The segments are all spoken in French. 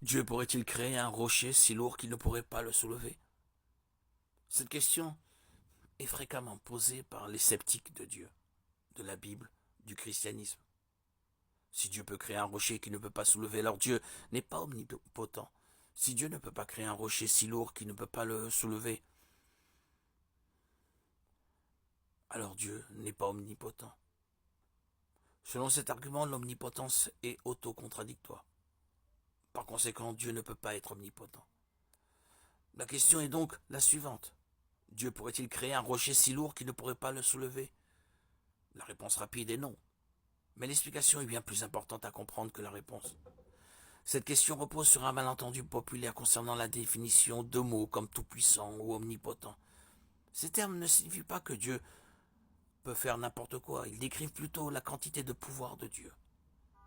Dieu pourrait-il créer un rocher si lourd qu'il ne pourrait pas le soulever? Cette question est fréquemment posée par les sceptiques de Dieu, de la Bible, du christianisme. Si Dieu peut créer un rocher qui ne peut pas soulever, alors Dieu n'est pas omnipotent. Si Dieu ne peut pas créer un rocher si lourd qu'il ne peut pas le soulever, alors Dieu n'est pas omnipotent. Selon cet argument, l'omnipotence est autocontradictoire. Par conséquent, Dieu ne peut pas être omnipotent. La question est donc la suivante. Dieu pourrait-il créer un rocher si lourd qu'il ne pourrait pas le soulever? La réponse rapide est non. Mais l'explication est bien plus importante à comprendre que la réponse. Cette question repose sur un malentendu populaire concernant la définition de mots comme tout-puissant ou omnipotent. Ces termes ne signifient pas que Dieu peut faire n'importe quoi, ils décrivent plutôt la quantité de pouvoir de Dieu.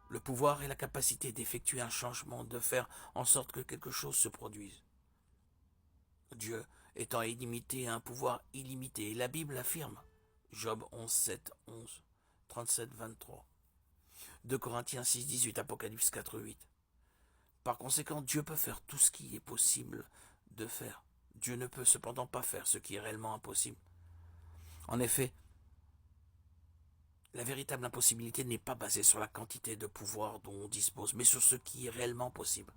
Le pouvoir est la capacité d'effectuer un changement, de faire en sorte que quelque chose se produise. Dieu étant illimité a un pouvoir illimité, et la Bible affirme. Job 11, 7, 11, 37, 23. 2 Corinthiens 6, 18, Apocalypse 4, 8. Par conséquent, Dieu peut faire tout ce qui est possible de faire. Dieu ne peut cependant pas faire ce qui est réellement impossible. En effet, la véritable impossibilité n'est pas basée sur la quantité de pouvoir dont on dispose, mais sur ce qui est réellement possible.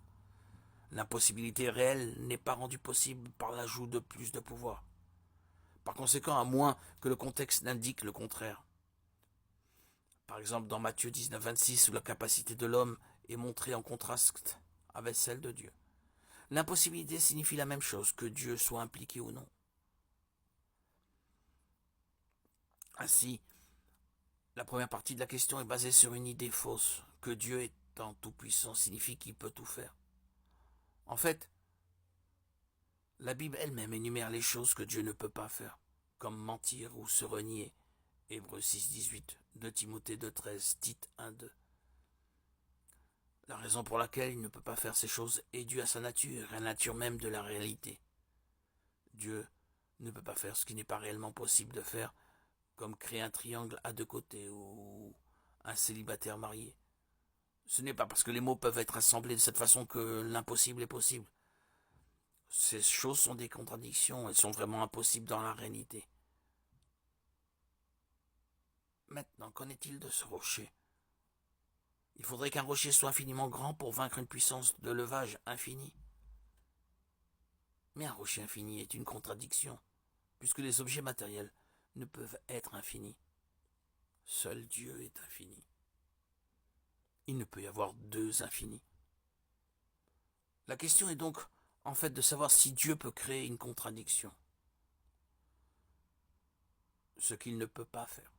L'impossibilité réelle n'est pas rendue possible par l'ajout de plus de pouvoir. Par conséquent, à moins que le contexte n'indique le contraire. Par exemple, dans Matthieu 19, 26, où la capacité de l'homme est montrée en contraste avec celle de Dieu. L'impossibilité signifie la même chose, que Dieu soit impliqué ou non. Ainsi, la première partie de la question est basée sur une idée fausse, que Dieu étant tout-puissant signifie qu'il peut tout faire. En fait, la Bible elle-même énumère les choses que Dieu ne peut pas faire, comme mentir ou se renier. Hébreux 6, 18, 2 Timothée 2, 13, Tite 1, 2. La raison pour laquelle il ne peut pas faire ces choses est due à sa nature, à la nature même de la réalité. Dieu ne peut pas faire ce qui n'est pas réellement possible de faire, comme créer un triangle à deux côtés ou un célibataire marié. Ce n'est pas parce que les mots peuvent être assemblés de cette façon que l'impossible est possible. Ces choses sont des contradictions, elles sont vraiment impossibles dans la réalité. Maintenant, qu'en est-il de ce rocher? Il faudrait qu'un rocher soit infiniment grand pour vaincre une puissance de levage infinie. Mais un rocher infini est une contradiction, puisque les objets matériels ne peuvent être infinis. Seul Dieu est infini. Il ne peut y avoir deux infinis. La question est donc en fait de savoir si Dieu peut créer une contradiction, ce qu'il ne peut pas faire.